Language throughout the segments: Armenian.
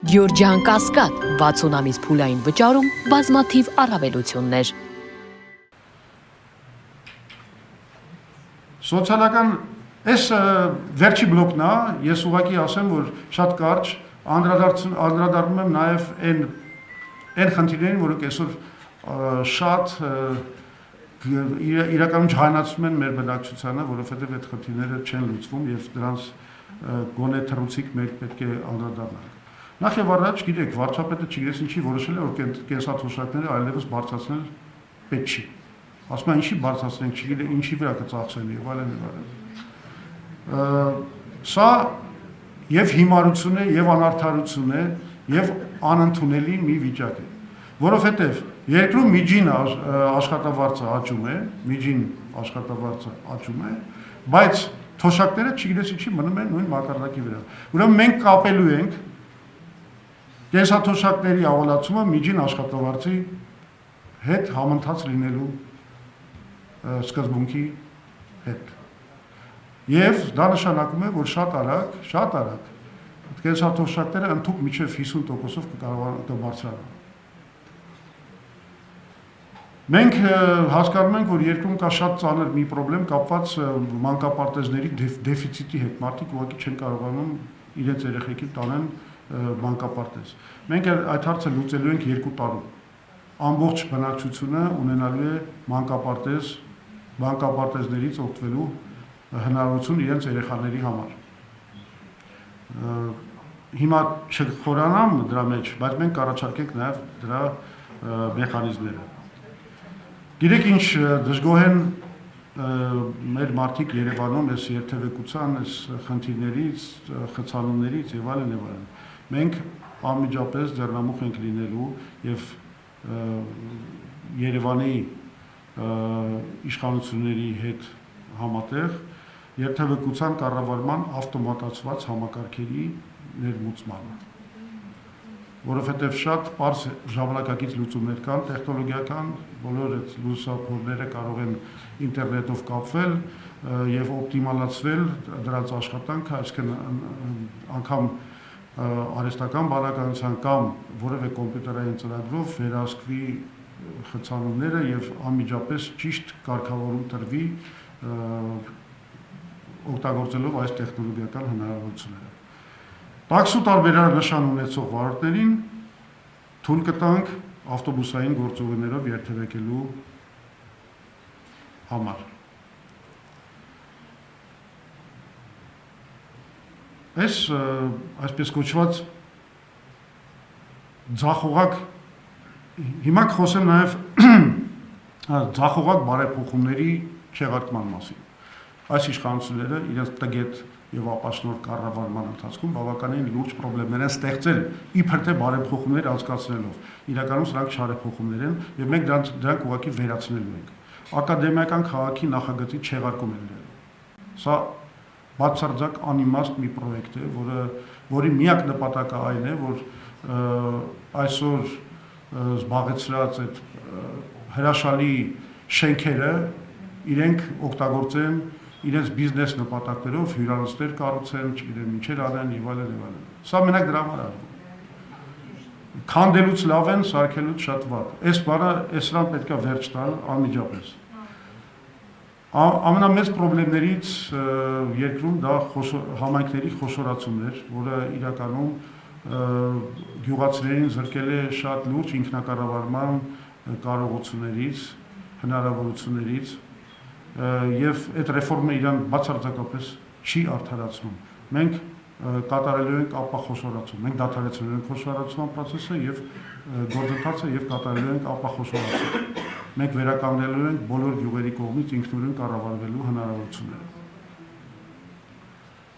Գյորջյան Կասկադ 60 ամիս փուլային վճարում բազմաթիվ առավելություններ։ Սոցիալական այս վերջի բլոկն է, ես ուղղակի ասեմ, որ շատ կարճ անդրադառնում եմ նաև այն խնդիրներին, որոնք այսօր շատ իրականում ջահայնացնում են մեր բնակչությանը, որովհետև այդ խնդիրները չեն լուծվում եւ դրանց գոնե թռուցիկ մենք պետք է անդրադառնանք։ Նախ եւ առաջ գիտեք, վարչապետը չգիտես ինչի որոշել է, որ կենսաթոշակները այլևս բարձրացնել պետք չի։ Ասում են ինչի բարձրացնենք, չգիտեմ ինչի վրա կծախսեն եւ այլն եւ այլն։ Սա եւ հիմարություն է, եւ անարդարություն է, եւ անընդունելի մի վիճակ է, որովհետեւ երկրում միջին աշխատավարձը աճում է, բայց թոշակները չգիտես ինչի մնում են նույն մակարդակի վրա։ Ուրեմն մենք կապելու ենք կենսաթոշակների ավելացումը միջին աշխատավարձի հետ համընթաց լինելու սկզբունքի հետ։ Եվ դա նշանակում է, որ շատ արագ կենսաթոշակները ընդհանուր մինչև 50%-ով կբարձրանան։ Մենք հասկանում ենք, որ երկրում կա շատ ծանր մի խնդրեմ կապված մանկապարտեզների դեֆիցիտի հետ։ Մարդիկ ուղղակի չեն կարողանում իրենց երեխեքին տանեն մանկապարտեզ։ Մենք այդ հարցը լուծելու ենք 2 տարում։ Ամբողջ բնակչությունը ունենալու է մանկապարտեզներից օգտվելու հնարավորություն իրենց երեխաների համար։ Հիմա չխորանամ դրա մեջ, բայց մենք կառաջարկենք նաև դրա մեխանիզմները։ Գիտեք ինչ դժգոհ են մեր մարդիկ Երևանում այս երթևեկության, այս խնդիրներից, խցանումներից եւ այլն եւ այլն։ Մենք անմիջապես ձեռնամուխ ենք լինելու եւ Երևանի իշխանությունների հետ համատեղ երթևեկության կառավարման ավտոմատացված համակարգերի ներմուծմանը, որովհետև շատ պարզ ժամանակակից լուծումներ կան, տեխնոլոգիական, բոլոր այդ լուսավորները կարող են ինտերնետով կապվել եւ օպտիմալացվել դրանց աշխատանքը, այսինքն անգամ արհեստական բանականության կամ որևէ կոմպյուտերային ծրագրով վերահսկվի խցանումները եւ անմիջապես ճիշտ կարգավորում տրվի օգտագործելով այս տեխնոլոգիական հնարավորությունները։ Տաքսու տարբերանշան ունեցող վարորդներին թույլ կտանք ավտոբուսային գործողություններով երթևեկելու համար։ Այսպես կոչված ձախողակ, հիմա կխոսեմ նաև ձախողակ բարեփոխումների չեղարկման մասին։ Այս իշխանությունները իրենց տգետ եւ ապաշնոր կառավարման ընթացքում բավականին լուրջ խնդիրներ են ստեղծել իբր թե բարեփոխումներ անցկացնելով։ Իրականում սրանք չարեփոխումներ են եւ մենք դրանք ուղղակի վերացնելու ենք։ Ակադեմիական քաղաքի նախագծի չեղարկում են լինելու։ Սա բացարձակ անիմաստ մի պրոյեկտ է, որի միակ նպատակը այն է, որ այսօր զբաղեցրած այդ հրաշալի շենքերը իրենք օգտագործեն իրենց բիզնես նպատակներով հյուրանոցներ կառուցեն, չգիտեմ ինչեր անեն եւ այլն եւ այլն։ Սա մենակ դրա համար արվում։ Քանդելուց լավ են, սարքելուց շատ վատ։ Այս բանը այսրան պետքա վերջ տալ անմիջապես։ Ամենամեծ խնդիրներից երկրում դա համայնքների խոշորացումն էր, որը իրականում գյուղացիներին զրկել է շատ լուրջ ինքնակառավարման կարողություններից, հնարավորություններից եւ այդ ռեֆորմը իրան բացարձակապես չի արդարացնում։ Մենք կատարելու ենք ապախոսորացում, մենք դադարեցնելու ենք խոշորացման process-ը եւ գործընթացը եւ կատարելու ենք ապախոսորացում։ Մենք վերականգնելու ենք բոլոր գյուղերի կողմից ինքնուրույն կառավարվելու հնարավորությունները։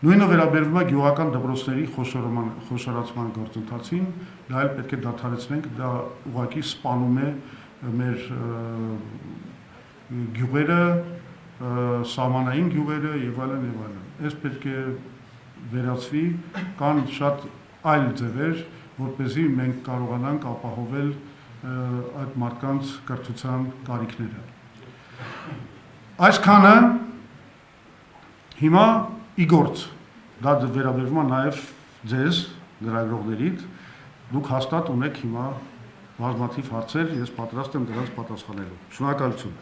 Նույնը վերաբերվում է գյուղական դպրոցների խոշորացման գործընթացին, դա էլ պետք է դադարեցնենք, դա ուղղակի սպանում է մեր գյուղերը, սահմանային գյուղերը եւ այլն եւ այլն։ Այս պետք է վերացվի, կան շատ այլ ձևեր, որպեսզի մենք կարողանանք ապահովել այդ մարդկանց կրթության կարիքները։ Այսքանը հիմա իգործ, դա վերաբերվում է նաեւ ձեզ, լրագրողներիդ, Դուք հաստատ ունեք հիմա բազմաթիվ հարցեր, ես պատրաստ եմ դրանց պատասխանելու։ Շնորհակալություն։